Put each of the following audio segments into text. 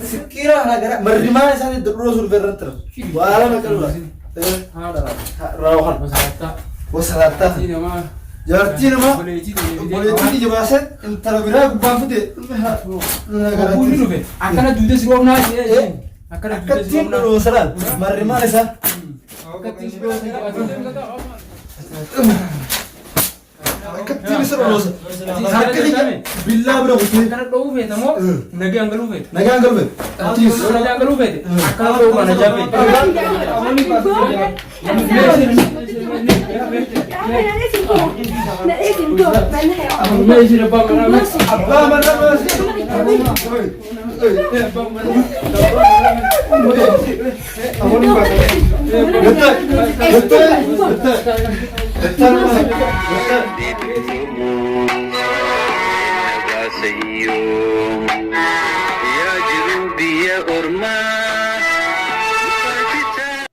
Sekira negara menerima saya terus berenter. Wala makalula. Rawahan wasarata. Jarti nama. Boleh jebasan antara bira bafute. Akana dude sirwam na akana dude sirwam na wasaran. Menerima saya. Kecil seru Billah bro akana do fe tamo nage angalu fe naga anggal be atis nage angalu fe akana do mana jabe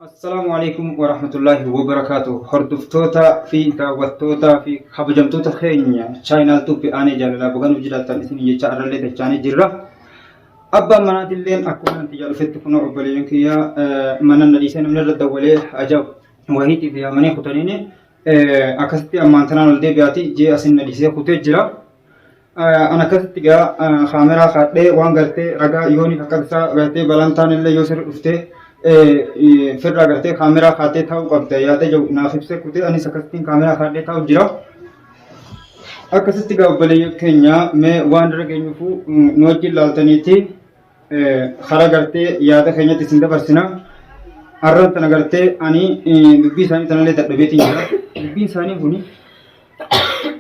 Assalamualaikum warahmatullahi wabarakatuh. Hordoftoota fi daawwattoota fi kabajamtoota keenya channel tuupi ane jaalala bugan hojjetan isin jecha arralee tachaanii jirra. Abbaan manaatilleen akkuma nanti jaalufetti kun obboleeyyan kiyya mana nadhiisee namni irra dawwalee ajab wahiitii fi amanii kutaniini akkasitti ammaan tanaan ol deebi'aati jee asin nadhiisee kutee jira. An akkasitti gaa kaameraa kaadhee waan gartee ragaa yoonii akkasitti gartee balantaan illee yoo sirri dhuftee firra gartee kaameraa kaatee taa'u qabda yaada jiru naaf ibsee kutee anis akkasittiin kaameraa kaadhee taa'u jira. Akkasitti gaa obboleeyyan keenya mee waan dura geenyuufu nu wajjin laaltaniiti karaa gartee yaada keenyatti isin dabarsina. Har'aan tana gartee ani dubbii isaanii tanallee dadhabeetiin jira. Dubbiin isaanii kuni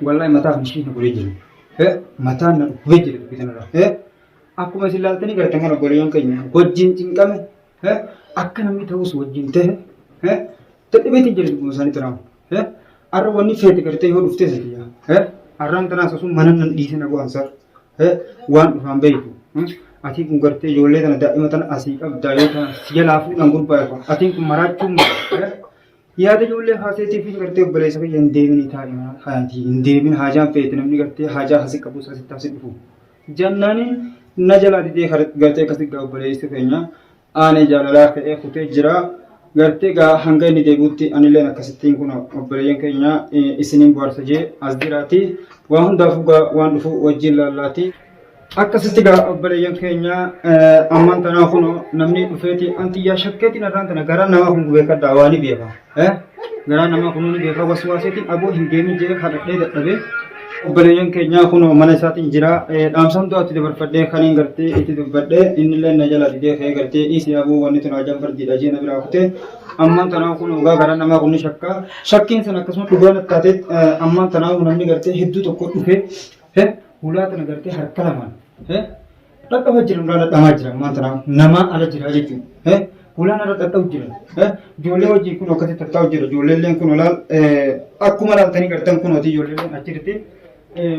wallahi mataa ishii nu godhee jira. Mataan na dhufee jira dubbii tanarraa. Akkuma isin laaltanii gartan kan obboleeyyan keenya wajjin cinqame akka namni ta'us wajjin ta'e dadhabeetiin jira dubbii isaanii tanaa. Har'a wanni feete gartee yoo dhuftee sadiyaa. Har'aan tanaas osoo mana nan dhiisee na bu'aansaa waan dhufaan beeku. Atiin kun gartee ijoollee tana daa'ima tana asii qabdaa yoo ta'an siya laafuudhaan gurbaa'e. Atiin kun maraachuun yaada ijoollee haaseetii fi gartee obboleessa kiyya hin deeminii taa'ima hayatii hin deemin haajaan feete namni gartee haajaa asii qabus asitti asii dhufu. Jannaaniin na jalaa didee gartee akkasii gaa obboleessi keenya aanee jaalalaa ka'ee kutee jira. Gartee gaa hanga inni deebi'utti anilleen akkasittiin kun obboleeyyan keenya isiniin bohaarsa jee as jiraati. Waan hundaafuu gaa waan dhufu wajjin laallaati. Akkasitti gaa obboleeyyan keenya ammaan tanaa kun namni dhufeeti antiyyaa shakkeetiin irraan tana garaa namaa kun beekadhaa waa ni beeka. Garaa namaa kun ni beeka waswaaseetiin aboo hin deemin jee kadhadhee dadhabee obboleeyyan keenya kun mana isaatiin jira. Dhaamsaan du'aatti dabarfadhee kaniin gartee itti dubbadhee innillee na jala didee ka'ee gartee dhiisii aboo wanni tun hajaan fardiidha jee na biraa kutee ammaan tanaa kun ogaa garaa namaa kun ni shakka. Shakkiin sana akkasuma dhugaan akkaateet ammaan tanaa namni gartee hedduu tokko dhufee hulaa tana gartee harka lamaan dhadhaba jira nurraa dhadhamaa jira ammaan tanaa namaa ala jira jechuudha. Hulaan irra dhadhabu jira. Ijoollee wajjin kun akkasitti tattaa'u jira. Ijoolleen kun olaal akkuma laaltanii gartan kun hoti ijoolleen achirratti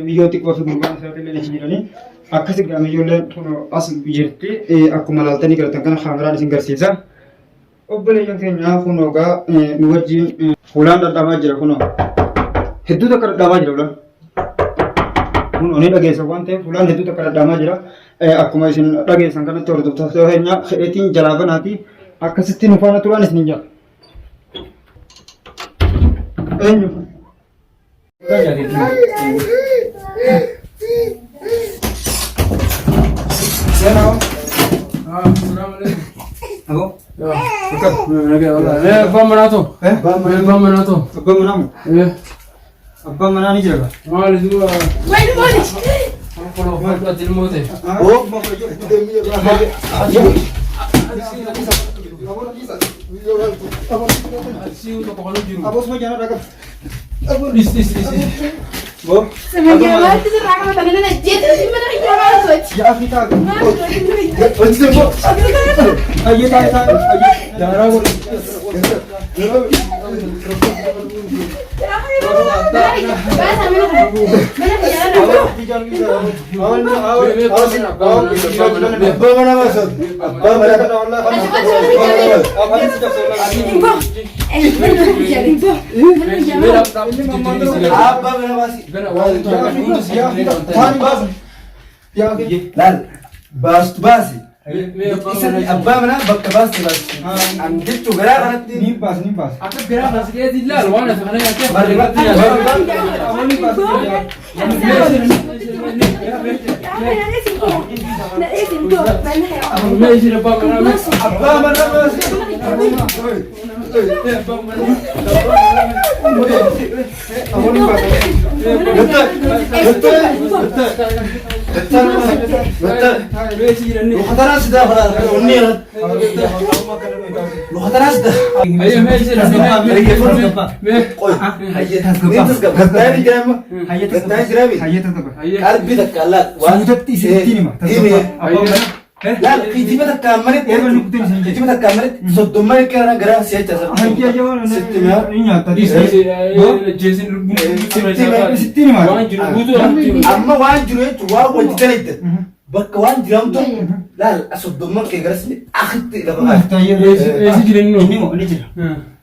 biyyoo xiqqoo fi gurbaan isaatiillee achi jiranii akkasi gaama ijoolleen kun as jirti akkuma laaltanii gartan kana kaameraan isin garsiisa. Obboleeyyan keenya kun ogaa nu wajjin hulaan dhadhamaa jira kun hedduu takka dhadhamaa jira hulaan. Kun oni dhageessa waan ta'eef hulaan hedduu takka dhadhamaa jira. Akkuma isin dhageessan kanatti hordoftoota keenya fedheetiin jalaa banaati akkasitti nu faana turaan isin jira. Eenyu? Senao. Ako? Abbaan manaato. Abbaan manaato. Abbaan manaamu? Abbaan manaa ni jira. Maali duuba. Kalau mau buat ilmu teh. Oh, mau kerja itu demi Siu tu kalau juru. Apa semua jangan raga. Dis. Bo. Sebenarnya itu raga tadi nak jet itu mana kita masuk. Ya kita. Betul bo. Ayo tak. Jangan ragu. Bas basi. Abba mana bakka basi basi. Anditu gara kanatti nimpas. Akka biraa baasii diilaa waan as kana nyaatee Barreeffatti bakka waan jiramtu laal asoddomman kee garasni akhitti lafa Eesi jireenya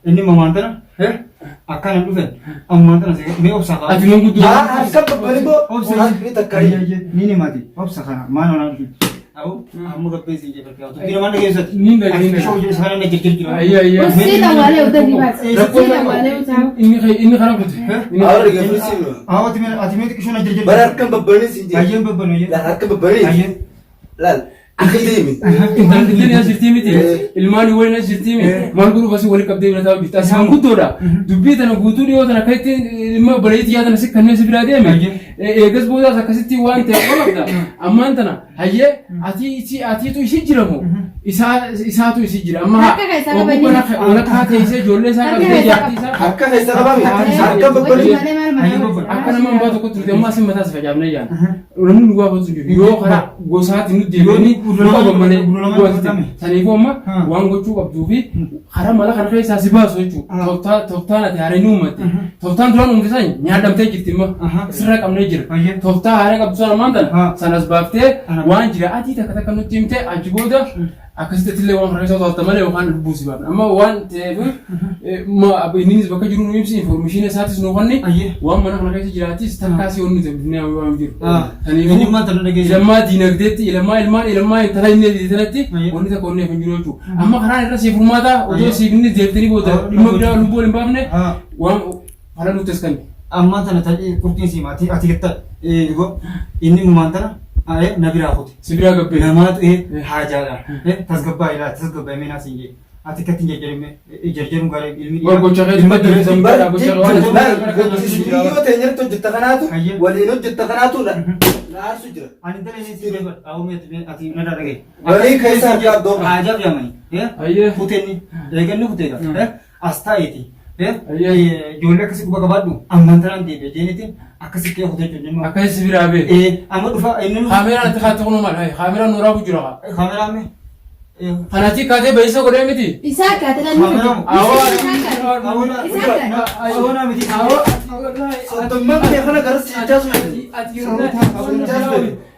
inni mamaantana akkana dhufe ammaantana mee obsa qaba. ati nan guddoo akka babbalibo Obsa takkai ni mati obsa kana maana waan dhufe. Au amma gabbeesi je bakka tu dira mana keessatti ni gadi show je sana ne jirjir ayya ayya inni kana kute awar gefrisimu ati me tikshona jirjir bararkan babbani sinje ayyen babbano ye la harka babbani ayyen laal akhidimi intalli asirtii miti ilmaani waliin asirtii miti maal godhu basi wali qabdee bira taa'u bitaa isaan guddoodha dubbii tana guutuu dhiyoo tana akkatti ilma baleetii yaadana si kanneen si biraa deeme eegas boodaas akkasitti waan ta'e qabda ammaan tana hayyee atiitu isi jiramu isaatu isi jira amma walakkaa teessee ijoollee isaa qabdee jaartii isaa harka keessa qabame harka babbani akka nama hambaa tokkotti nuti ammaa sin mataas facaafnee jaan namni nu gaafatu jiru yoo karaa gosaati nu deemanii saniifuu amma waan gochuu qabduu fi karaa mala kana keessaa si baasu jechuudha tooftaan ati haaranii uumatte tooftaan duraan uumtisan nyaadhamtee jirti imma sirra qabnee jira tooftaa haaree qabdu sana maantana sanas baaftee waan jira adii takka takka nutti himte achi booda akkasitti illee waan harkisa to'atta malee yookaan lubbuu si baafna amma waan ta'eef innis bakka jiru nu ibsi information isaatis nu wanni waan mana kana keessa jiraatis takkaasii wanni ta'e waan jiru saniifuu lammaa diinagdeetti ilmaa intala inni editanatti wanni takka wanni hin jiru jechuudha amma karaa irra siif furmaata otoo siif inni deebitanii booda dhimma biraa lubbuu hin baafne waan haala nutti as kan amma tana ta'e kurtiin simaati ati getta inni mumaantana aye nabira khoti sibira gabbe namat hajaala tasgabba ila tasgabba mena sinje ati katin jarjarum gare ilmi war gocha kay badde sambara gocha iyo tenyerto jittakanatu walino jittakanatu la naasu jira ani dale ne sire aw met ati nada rage wali kaisa jab do ajab jamani ayye futeni regennu futega asta eti ijoollee akkasii quba qabaadhu ammantanaan deebi'e deenitiin akkasii kee hojjechuu jennu akkasii sibiraa bee amma dhufa inni kaameraan itti kaatti kunu maal kaameraan nuuraa bujjura kaameraan mee kanatti kaatee beeysa godhee miti Isaa kaatee awwaana miti soddomman kee kana gara siyaachaasu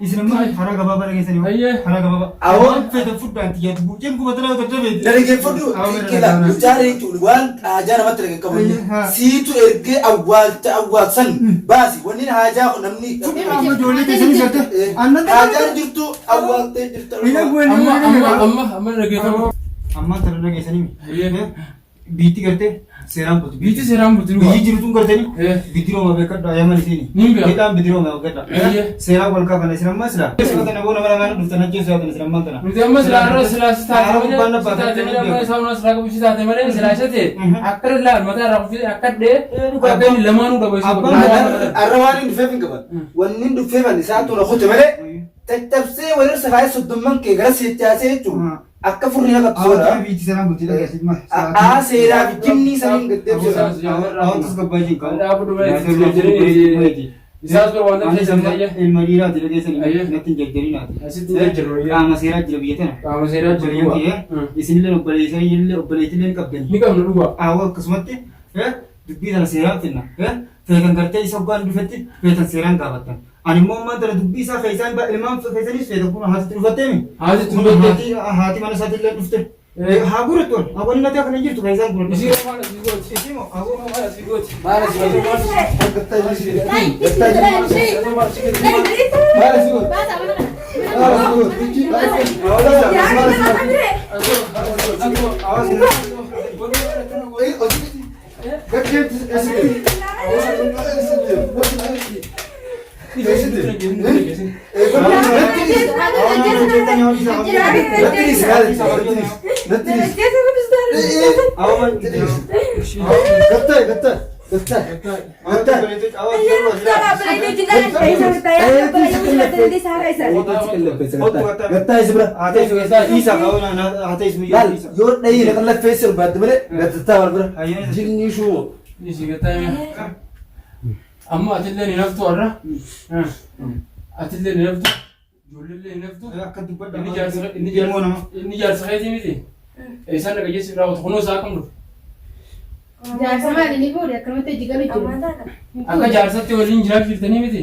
isin amma hara gabaabaa dhageessanii hara gabaabaa awwaan fedha fudhaan xiyyaatu buuceen gubatana hojjechuu dargaggeeffadhu kila mucaaree jechuun waan haajaa namatti dhageen qabu siitu ergee awwaalsan baasi wanni haajaa namni haajaan jirtu awwaaltee jirtu amma dhageeffamu amma tana dhageessanii biitti gartee seeraan bultu biitti seeraan bultu biyyi jirtuun gartanii bidirooma beekadha yaman isiini midhaan bidirooma beekadha seeraan wal qabana isin amma sila kana boona mala mana dhuftan ajjeesu yaatan isin amman tana nuti amma sila arra sila taate malee saawuna sila qabushi taate malee sila ishate akka laal mataa irraa kufee akka dhee akka inni lamaanuu dhabeessu arra waan hin dhufeef hin qaban wanni hin dhufeefan isaatu na hote malee tattaabsee walirra faayee soddomman kee gara seechaasee jechuun akka furrii na qabsoodha. Biitti seeraan bultii dhageessi. Seeraa fi jimni saniin gaddeebisuudha. Awwantas gabbaa jiin qabu. isaas bira waan ta'eef sammayya ilma dhiiraati dhageessanii natti hin jajjarinaati. asitti jajjaru Qaama seeraa jira biyya tana. qaama seeraa jiru Isinillee obboleessanii qabdanii. ni qabna dhugaa Awwa akkasumatti dubbii tana seeraan finna. feekan gartee isa waan dhufetti feetan seeraan gaafatan. Ani immoo ammaan tana dubbii isaa feesaan ilmaan feesanis feetan kun haati dhufatteemi. Haati mana isaatti illee dhufte. Haa guurattu haa waliin natti akka hin jirtu feesaan kun. Isii maala si gooti. Isii moo haa guuraa Maala si gooti. Maala si gooti. Amma atillee ni naftu warra. Atillee ni naftu. Ijoollee ni naftu. Inni jaarsa keetii miti. Isaan dhaga jechuun raawwatu kunoo isaa akkam dhufu. Jaarsa maali ni fuudhe akkanumatti jigan jiru. Akka jaarsatti waliin jiraachuu jirtanii miti.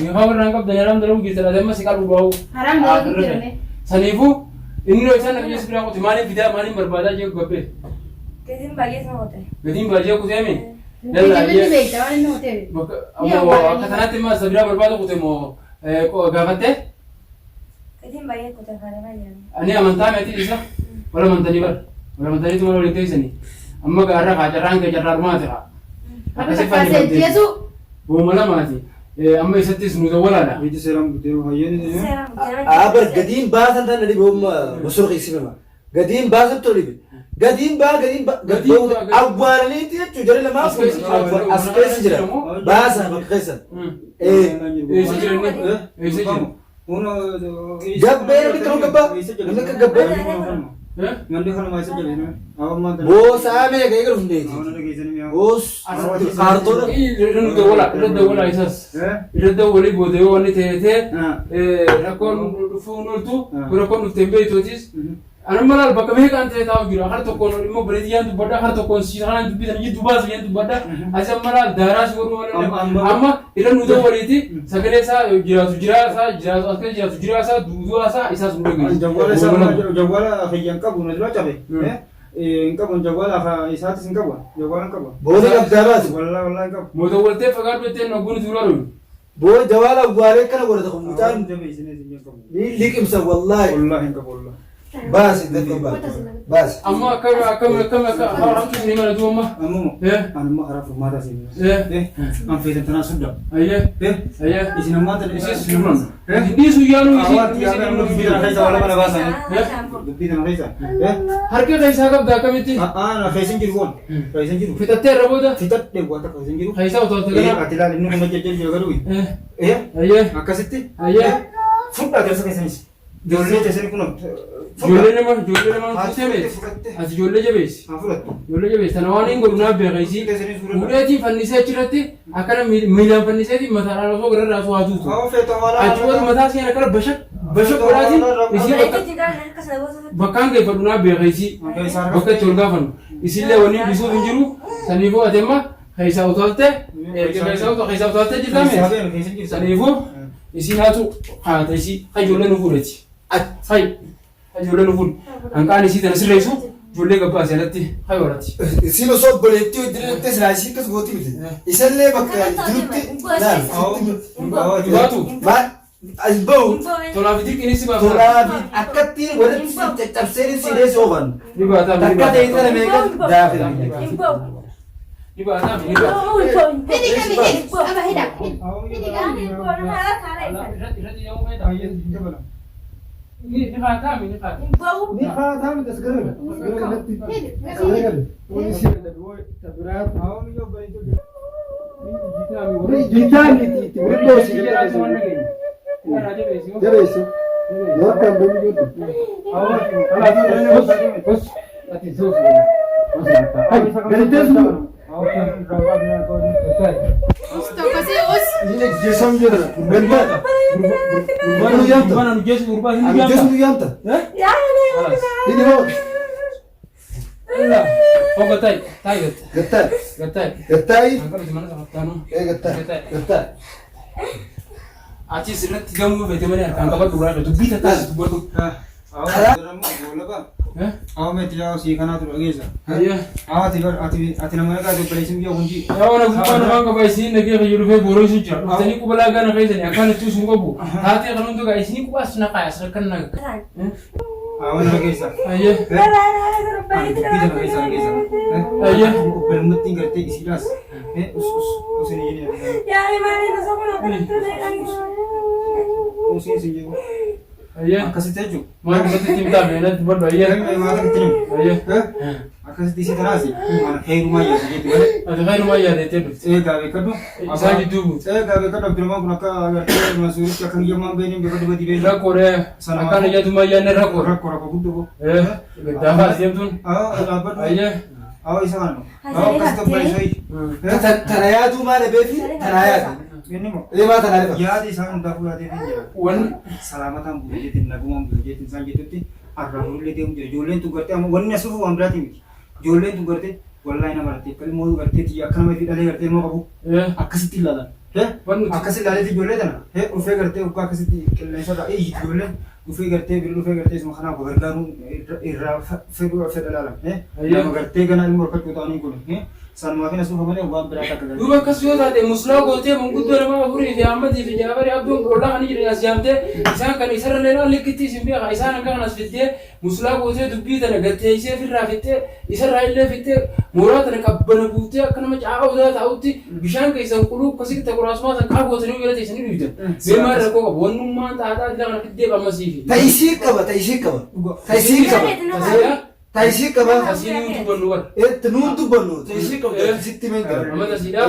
Yoo warraan qabdan haram dalaguu jirtan amma si qalbu bahu. Haram dalaguu jirane. Saniifuu inni yoo isaan dhaga jechuun raawwatu maaliif fidaa maaliif barbaadaa jee gabbee. Gatiin baay'ee sama hote. Gatiin baay'ee kuteemi. Inni beektaa waan inni hoteemi. Akka kanatti immoo sabiraa barbaada kute moo gaafattee? Gatiin baay'ee kute fayyadamaa jiran. Ani amantaa meetii isa wal amantanii bara wal amantanii tuma waliin teessanii amma gaarraa kaacarraan kee carraa dhumaati haa. Akkasii faasee jeesu. Boomala maati amma isattis nu dawwalaadha. Biyyi seeraan buteeru hayyeen. Aabar gadiin baasan tan dhadhi booma musuuq isifama. Gadiin baasan toli bi. Gadiin awwaalaniiti jechuun jara lamaaf as keessa jira. Baasa bakka keessa. Eessa jiranni? Eessa jiru? Gabbee namni kan gabbaa. Namni kan gabbee. Mandi kana maayisa jedhanii. Boosaa meeqa eegalu hundeeti. Boos kaartoona. Irra dawwala isas. Irra dawwalii booda yoo wanni ta'ee rakkoon dhufuun ooltu rakkoon dhuftee beeytootis. Anak malah bakal mereka antara tahu gitu, akar toko lima beredian tu benda, akar toko sisaran tu bisa jadi dua sekian tu benda, asal malah darah seluruh mana, amma itu nudo beriti, sekarang saya jira sa, dua sa, isa semua gitu. Jawala yang kabu nanti cabe, kabu jawala isa tu singkabu, jawala kabu. Boleh kab daras. Wallah kabu. Motor wolte fakat beten nagun tu lalu. Boleh jawala buare kan boleh tak kemudian. Ni likim sa wallahi. Wallahi kabu wallah. Bas itu bas. Amma kam haram tu sini mana tu amma? Amu. Anu harap rumah dah sini. Am fez tanah sudah. Ayah. Di sini mata Isi sunan. Ini suyanu isi. Awak tiada yang lebih dari saya wala mana bahasa. Lebih dari saya. Harga kaisa kab dah kami ti. Nah facing jiru kon. Facing jiru. Fitat ter rabo dah. Fitat deh buat apa facing jiru. Kaisa utol tegana. Atilah ini nama jadi juga dulu. Ayah. Akasiti. Ayah. Sudah terus ke sini. Jolle teseni kuno. Jolle nama kuteme. As jolle jabes. Jolle jabes. Tanawani nguruna begaisi. Udeti fannise chirati. Akana milan fannise di matara raso gara raso atu tu. Achuwa mata sih akana bashak berarti. Isi bakang ke faduna begaisi. Bakka chorga fan. Isile wani bisu binjiru. Sanifu atema. Kaisa utolte. Kaisa utolte jitame. Sanifu. Isi hatu. Hata isi. Kajolle nufureti. Hai, ijoollee nufuun hanqaan isii tana sirreessu ijoollee gabbaa asirratti hai warratti. Isin osoo boleettii hojjettee silaa ishii akkas gooti miti. Isallee bakka jirutti Baatu. As bahu. Tolaa fi dirqiin si baafata. Tolaa fi akkatti walitti caccabsee siree sooban. Ni baataa. Takka ta'e tana meeqa daafe. Ni baataa. Ini kami apa hidup? Irratti yoo fayyada. Ni khatam. Ni khatam das gara. ولا هو قتاي تاي قتاي قتاي قتاي أنا كنت من أفتانو ايه قتاي أتي سرت تجمع في تمنية كان قبل دوران تبي تتاز تبغى أو ما تجاو سي كنا تروح جيزة. أيه أتي نمرة كذا بليسم بيا ونجي. يا أنا بقول أنا ما كبايسين نجي في يوروبي بورو سجى. تاني كوبلا كنا كايزني أكان تشوف مقبو. هاتي كانوا تو كايسين كوباس نقايا سركنا. أو أنا جيزة. أيه أنا جيزة جيزة. أيه بالمتين كرتي إسيلاس. أس نيجي. يا إيماني نسوي أسين سيجو. أيه أكاسي تجو. ما كنت تيمتا بينا تبغى أيه ما تكتيم. أيه أكاسي تيسي تراسي. أنا خير ما يجي تقول. هذا غير ما يادي إيه قابل كده. إساجي دوبو إيه قابل كده بيرما كنا كا مسؤول كأن يوم بيني بكرة بدي بيني. ركورة أكان يجي ما يجي ركور ركور كده. إيه دافع سيمتون أبد. أيه أو إسمه. أو كستم بيسوي. تناياتو ما نبيفي تناياتو ini mau ما تناياتو ya di sana udah punya dia wan selamatan bulu jadi nabung bulu jadi sanjay itu arah bulu dia menjadi jualan tu kerja ama wannya suhu amrati jualan tu kerja wallahi na berarti kalau mau kerja dia akan mesti ada kerja mau kamu eh akasi tilala wan akasi lari di jualan na ufe kerja uka akasi kalau saya jualan ufe kerja bilu ufe kerja semua kana bergaru irra februari februari nama kerja kana ilmu rapat kita ani kuno sanma kena suhu mana uang berapa kerja duba kasio tate musla gote mungkudo nama huri fi amadi fi jabari abdun rola hani jiri asyamte isan kan isar lena likiti simbi ka isan kan asfitte musla gote dubbi tana gatte ise fi rafitte isar raile fitte mura tana kabbana bute kana ma jaa uda tauti bishan ka isan kulu kasik ta kurasma ta ka gote ni yelate isani duida bema rako ka wonnu ma ta ta dila kidde ba masifi تايسيك كبا tasini tu bonduar تنون تبنو تايسيك كبا ست من amma كبا tasida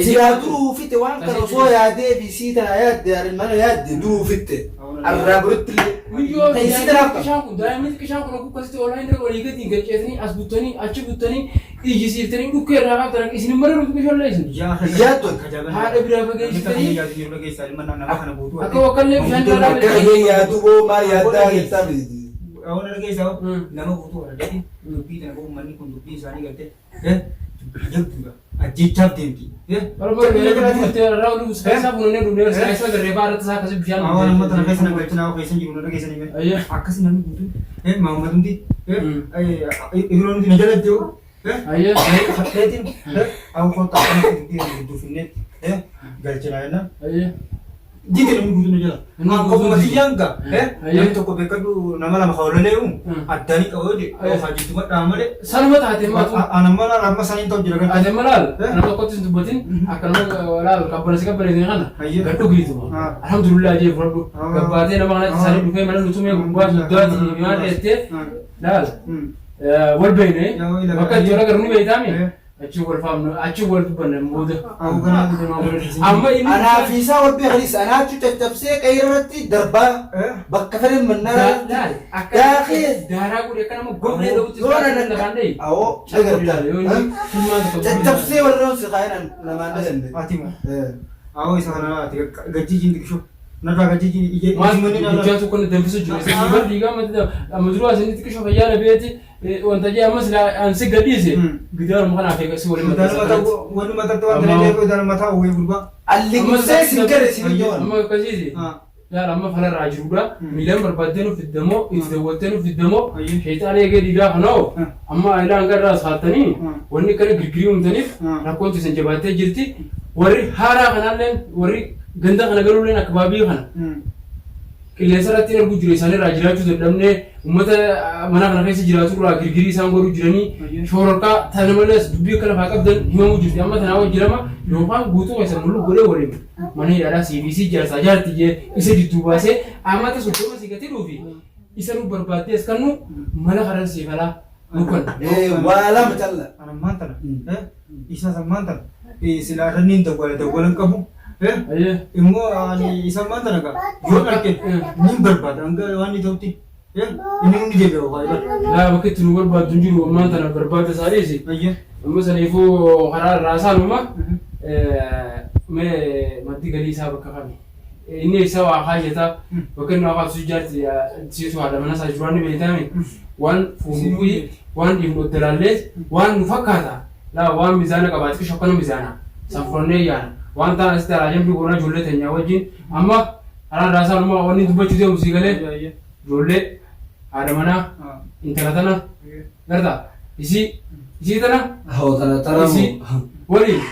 سيادرو فيت وان كانوا صو يا دي بي سي ترايات دي المال يا دي دو فيت الرابرت Wiyo تايسيك رابطه kishan kun daa'imni kishan kun aku kasi online dra walii gadi galcheetanii as buttanii achi buttanii ijjisiiftanii dhukkee irraa qaabtan isin mara nuti kishan leesin ياتو haadha biraa fageessitanii Aku akka wakkallee bishaan irraa كان يا دوبو ما يا دا يتابي awalnya lagi sao, nama butuh ada di lebih dan aku mandi pun lebih sani kate, jauh juga, ajijab dengki, kalau mau belajar itu orang lu saya punya dunia saya kerja barat saya kasih bishaan awal nama tanah kaisa nama kaisa nama kaisa jiru nama kaisa nih, Iya. akas nama butuh, mau mandi nanti, itu nanti najar itu, Iya. hatin, aku kau tak pernah nanti butuh finet, galcerana, Iya. jika nama butuh najar, aku masih jangka, yang toko bekas tu nama nama kau leleu, ada ni kau je, kau haji cuma nama deh. Salma taate maatu Anamala ramma sanin tau jiragan. ade malal ana tokkotti dubatin akka nama walaal kabbana sika bare ni kana gaddu gitu alhamdulillah je furdu gabbate nama kana sari dufe mana nutume gubba sudati ma ete dal wal bayne wakka jora garuni baytami achi wal famno achi wal banne muda Aku kan amma ini انا في ساعه بغريس انا تتبسي قيرتي دربا بكفر من dal akka يا اخي dara gure kana mo gomne do ti Dora sana na- na kande او chagar شجر dal yoni filma to تتبسي ولا نص خاينا لما نزل Fatima. Aku isa kana gaji jin dikisho. Nada gaji jin ije ما mani na. جاتو كنا تنفسوا جلسة يبر ليجا ما مدروا عشان تكشف فيانا بيتي وانت جاي مثلا انسق قديسي قدر ما كان في سوى لما Dan mata wani mata tu antara dia ko dan mata wo berubah. اللي قصي سنكر سيجون اما كزيزي لا لما فلا راجرودا ميلان بربادينو في الدمو يتدوتنو في الدمو شيطان يجي ديغا خنو اما الى انغر راس خاطني وني كان غرغريوم تنيف راكونت سنجباتي جرتي وري هارا خنالن وري غندا خنغلولن اكبابي خن qilleensarratti ergu jiru isaanii irraa jiraachuu dadhabne uummata mana kana keessa jiraatu irraa girgirii isaan godhuu jiranii shoororkaa tana malees dubbii akka lafaa qabdan himamuu jirti amma tanaa wajjirama yookaan guutuu keessa mul'u godhee waliin mana hidhaadhaa CBC jaarsaa jaarti jee isa jidduu baasee ammata sochooma si gati dhuufi isa nu barbaaddees kan nu mana karan siifalaa nukan ولا متلا Ana mantan. Isa san mantan. Sila ranin dawwalan qabu. ayyee Immoo ani isa mantan ka. Yoo arke nin barbaada anga waan ni tawti. Inni hundi deebi'a waa ibar. laa bakka itti nu barbaaddu hin jiru ammaan tana barbaadda isaaniisi Ayye. amma saniifuu karaa irraa isaanuma mee maddi galii isaa bakka kami inni isa waa haajata yookiin waa qabsu jaarti siisu haadha mana isaa jiraan ni beekame waan fuudhuu waan dhimma dalaalee waan nu fakkaata laa waan mizaana qabaati shokkana mizaana sanfonnee yaana waan ta'an asitti alaajaan biqilaa ijoollee teenyaa wajjin amma haala raasaan immoo wanni dubbachuu ta'e musiigalee ijoollee haadha manaa intala tana garta isii tana isii waliin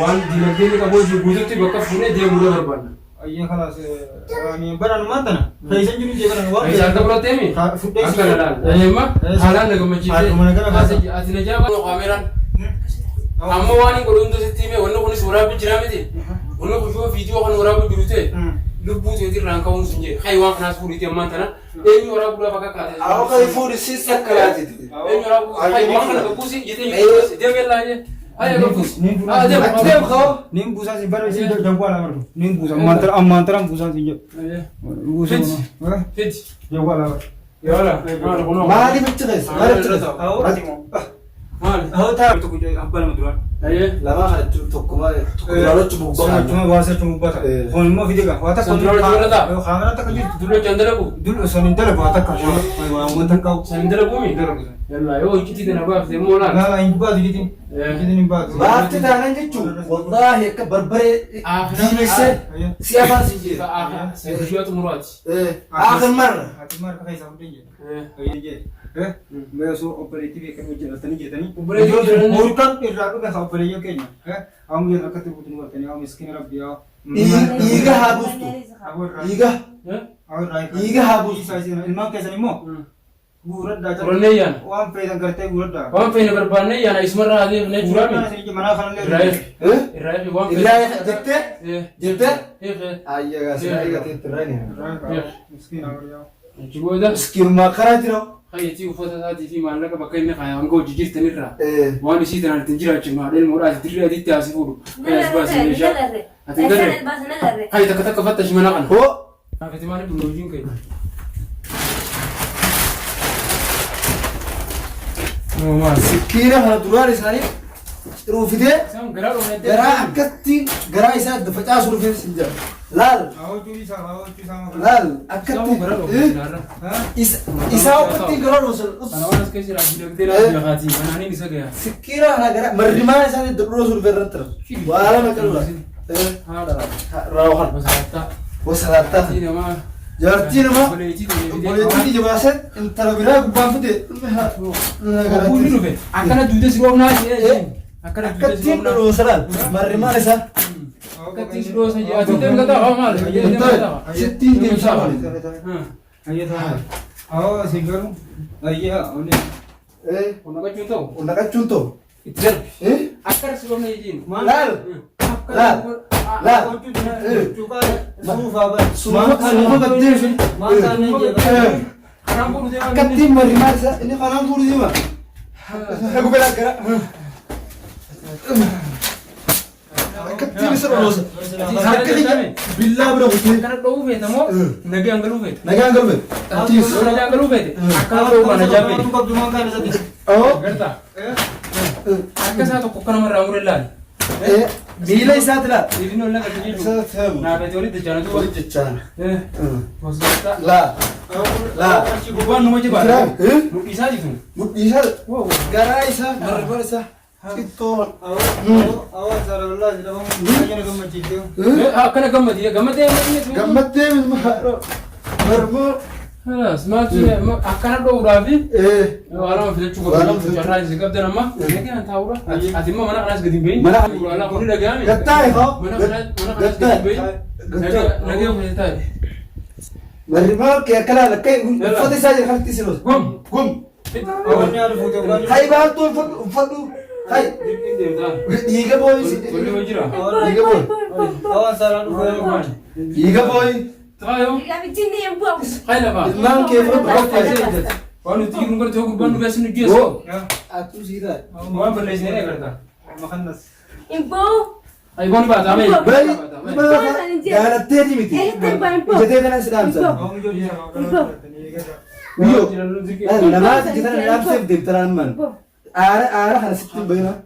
waan dinagdee ni qabu guututti bakka fuudhee deemuu barbaadna. Ayya kalas ani baran mantana kaisan jiru je baran wa kaisan ka protemi akala dal ayma halan daga masjid asina jaba no kameran amma wani ko dum to sittime wonno ko sura bi jiramete wonno ko jo video ko wara bu jurute lubbu te dir ran ka won sunje haywan kana suri te mantana e mi wara bu baka ka aw kay fudi sis sakalati e mi wara bu haywan kana ko busi yete mi de belaje ayo ko bus dem ko nim busa si baru si jangwa la baru nim busa mantra busa si busa fit jangwa la yala mali bitres mali bitres aw atimo mali aw ta to kujo abbal madura aye lama hatu tokkuma tokkuma chubu baka cuma wasa cuma bata on mo videga wata ko khamera ta kaji dulo chandala bu dul sonin dala wata ka wa mo tan ka chandala bu mi yalla yo ikiti dana ba de mo la la in ba digiti digiti ba baat tanan jechu wallahi ka barbare dinese siapa sih akhir sejujat murat akhir mar ka kaisa mudinje je मैं सो ऑपरेटिव एक में जरा तनी जेतनी और का रात में ऑपरेटिव के हम ये रखते बुतनी करते हैं हम स्किन रब दिया ईगा हाबुस्तु ईगा और राइट ईगा हाबुस साइज इल्मा कैसे नहीं मो गुरद दा रोने यान वहां पे करते गुरद दा वहां पे नगर पर नहीं यान इसमर आदि ने जुरा में मना खान ले राइट राइट वहां पे राइट जत्ते जत्ते ठीक है आइएगा आइएगा तेरे स्किन और या चिबोदा स्किन मा करा जिरो خيتي وفتاة في مالك بكين خيا عنكو جيجيت تنيرا وانا شيء تنا تنجرا تشما دل مراد تدري هذه تاسفورو خلاص بس نيجا هتقدر هاي تك فتش مناقن هو ما في تمانية بنوجين كي ما سكينة هلا دولار إسرائيل روفيدة سام قرارو قرا أكتي قرا إسرائيل دفتاس روفيدة سنجر لال आओ चूड़ी सा لال أكتي إساو أكتي قرا روسل أنا وانا كيسي راجل كتير راجل خاتي أنا هني نسقيا سكينة أنا قرا مريمان إسرائيل دبلوس روفيدة ولا ما كلوا هذا راوحان وسلاتا تيجي ما جارتين ما بوليتي بوليتي جباسة أنت لو بيرا بامفدي أقول له بيه أكنا دوده سلوك ناس أكنا دوده أكتي سلوك ناس روسلان مريمان إسرائيل أكتي سلوك سجى أتوتة مكتا عمال ستين دين شامل ayo ta आओ singer ayo one Onaga contoh ونقد شنتو Itzer إيه Akar sebelum izin لال لال لال चुका सूफा बस سوما بديش ما كان يجي Haram pun dia أكتي مريمان إسرائيل إني خلنا نقول ديما أقول لك أكتي بسر روسل بالله برا وتين Karena tahu bet, namo nagi anggalu bet. نجان قلبي أكتي Nagi anggalu bet. Akar tahu mana jabe. तुमको जुमा का नजर أو Gerta. Akar satu kokana meramur lan. إيه بيلا يسات لا Ini nolak kerja tu. يسات هم Nah, betul itu jangan tu. ولد جان Maksudnya لا لا bukan nomor coba. إيه Bisa itu. يسات Wow. قرايسة مربى إسا كتور आओ सर अल्लाह जब हम ये ना मत जीते Akan gammat dia, gammat dia ini. قمت من مهارو مربى خلاص ما تسمع akan ada urafi. إيه Wala fil cukup. Cara sikap dan nama. Lagi nanti tahu lah. Ati mah mana kelas geding bayi. Mana? Wala kuni lagi kami. قطعي خو Mana kelas geding bayi. Lagi apa cerita? مربى كي كلا لك فدي ساجر خلتي سلوس قم قم और यार फोटो का هاي بقى طول فدو هاي ييجا بوي Boleh wajira. ييجا بوي आओ सर अल्लाह ييجا بوي Tayo. Kaya na ba? المام كيف Paano tingin ko ito kung paano beses ni Dios? أتو سيدا Mga balay niya karta. مخنث Ay bon ba tama? باي قال التاني متي جديد أنا سلام سلام आओ मुझे ये ويو لا ما تجي ترى نلعب سيف ديب ترى من آره خلاص بينا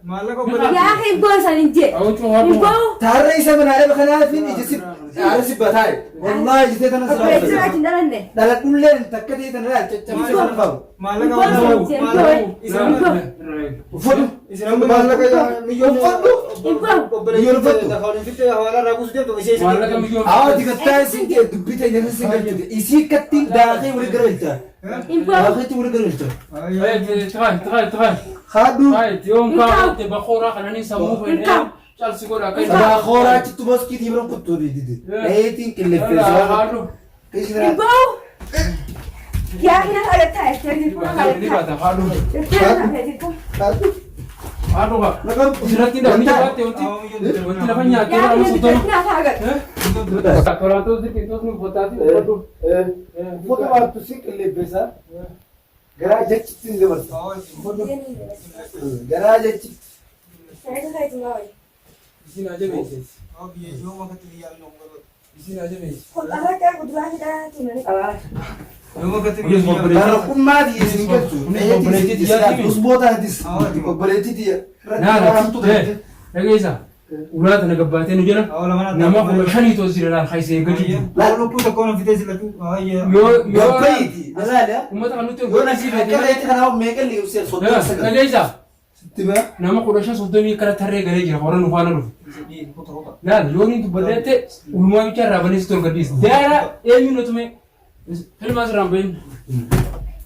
يا أخي بوس أنجي بو تعرف من على بخنا فين يجسب على سبات هاي والله جيت أنا أبغى سلام أجي نرنه لا كل لين تكدي تنرى تجسب فاو وفضل مالك يا مليون دي كتاي سنتي دبيتي جنسي كتير إيشي كتير داخل ولا قريته داخل ولا قريته تغاي خادو يوم كان تبخورا خلاني سموه هنا شال سيقول أكيد بخورا تبص كي تبرم كتوري دي أيتين كله فيزا إيش ده بو يا أخي أنا تعبت ترى خادو Aduh, نقول sudah tidak ini apa teori tidak banyak يا orang أخي sudah. أنا تعبت Kalau tu sih itu nu potati, aduh. foto waktu sih kele besa garage chitin de bas garage chit saya tu saya tu mau Di sini aja beses. Di sini aja beses. kau arah kan kau dua kita cuma ni kalah karena pun mati sini kan tu us bota hadis boleti dia Nah, isa. Ulat na gabatin ni jana. Nama ko shani to sira lan khaise gadi. Yo baiti azala umata kanu to yo nasi kala iti kana mekel li usir sotta sagal Elisa. tiba Nama ko shan sodoni kara tarre gare jira horan ufana lu. Nah, yoni tu balete ulma bicara bani stor gadis. Dara emi no tume. Helmas ramben.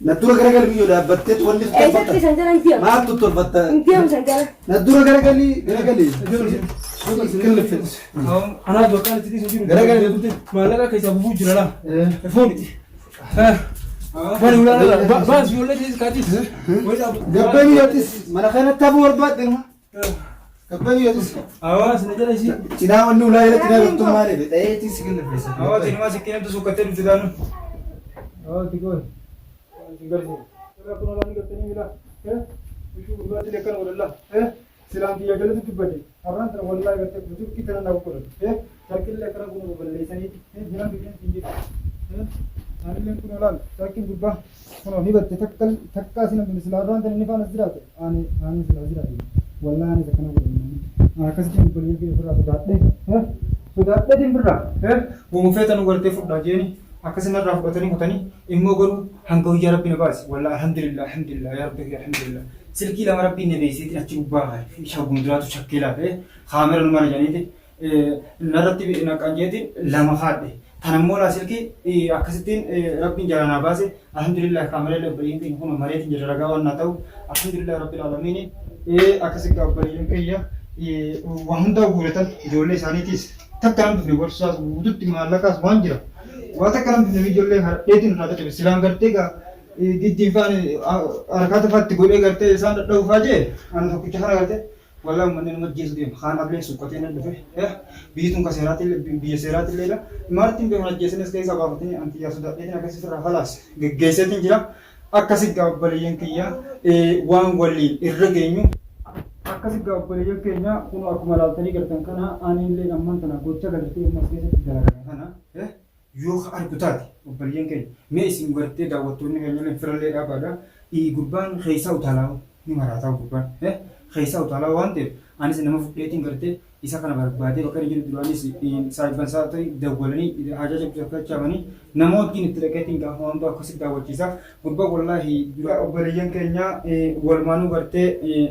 natura gara mi yoda battet wonni eh tapi saya jangan diam ma tutto batta diam saya natura gara كل فيس أنا دوكان تدي سجين. gara ما لقى كيس أبو جرا لا. فوني. فوني ولا لا. بس يقول لك إيش كاتيس. gabbani yotis mana kana tabu warbat dinma gabbani yotis أواز نجلا شيء. cina wanni ulaya cina betul mare be tis كل فيس تقول. tinggal sini. Kalau aku nolak ni kata ni bila. Itu berbuat dia kan Allah. Silam dia kalau tu bade. Orang terwallah kata bujur kita nak ukur. Sakil lekar aku boleh sini. Jangan bikin tinggi. Hari ni aku nolak. Sakil berubah. Kalau ni berarti takkan sini misalnya orang tu ni kan azrat. Ani azrat. Wallah ni takkan aku boleh. Kasih ni boleh ke berat deh. Sudah deh tim berat. Bumu fetan ugar tefuk dah je ni. Akasnya raf batani immo goru hangkau ya rabbi nabas wala alhamdulillah ya rabbi alhamdulillah silki la rabbi ne besi tin achi ubah shabun duratu shakkila khamera numar janiti narati na kanjeti lama khade tanammola silki akasitin rabbi jarana base alhamdulillah khamera le bari tin huma mareti jaraga wana tau alhamdulillah rabbil alamin akasika bari kayya wahunda guratan jole sanitis takkan du वर्षा उदुत मालकास wanjira wata karam di jolle har etin rada te silam garte ga di fan arkat fat gole garte san da faje an ko chara garte wala man ne majlis di khan able sukaten da fe bijitun ka serati bi serati lela martin be majlis ne skay sababati anti ya suda etin ka sifra khalas gesetin jira akasi ga baliyen kiya wan wali irregenyu akasi ga baliyen kenya kuno akumalal tani gartan kana anille namman tana gocha garte masjid dara kana yoo argutaati obboleeyyan keenya mee isin gartee daawwattoonni keenya firallee dhaabaadha gurbaan keessa utaalaa ni maraataa gurbaan keessa utaalaa waan ta'eef anis nama fudheetiin gartee isa kana barbaadee bakka inni jiru duraanis saayiban isaa ta'e dawwalanii ajaja guddachaa nama wajjin itti dhaqeetiin gaafa waan ta'u akkasitti daawwachiisa gurbaan wallaahi dura obboleeyyan keenya walmaanuu gartee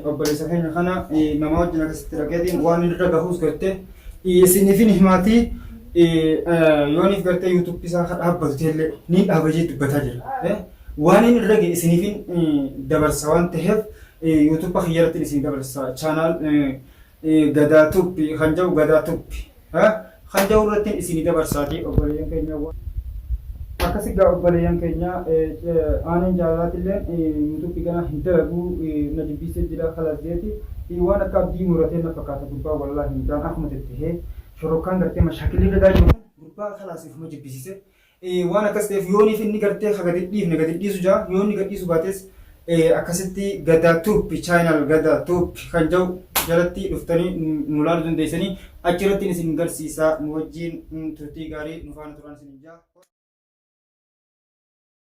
obboleessa keenya kana nama wajjin akkasitti dhaqeetiin waan irra gahuus gartee isiniifin himaatii yoonif gartee YouTube isaa dhaabbatu illee ni dhaabajee dubbataa jira. Waan inni irra ga'e isiniifin dabarsa waan ta'eef YouTube xiyyaratti isin dabarsa channel gadaa tubbi hanjau gadaa tubbi hanjau irratti isin dabarsaati obboleeyyan keenya akkasi gaa obboleeyyan keenya aanin jaalalaati illee YouTube kana hin dalagu na jibbisee jira kalazeeti waan akka abdii muratee na fakkaata gubbaa wallaahi midhaan akkuma tettehee shorokaan gartee mashaakilli gadaa jiru gurbaa khalaasiif ma jibbisiise waan akkas ta'eef yooniif inni gartee gadi dhiisu jaa yoonni gadi dhiisu baates akkasitti gadaa turpi chaayinaal gadaa turpi kan jedhu jalatti dhuftanii nu laaluu dandeessanii achirratti isin garsiisaa nu wajjin turtii gaarii nu faana turan isin jaa.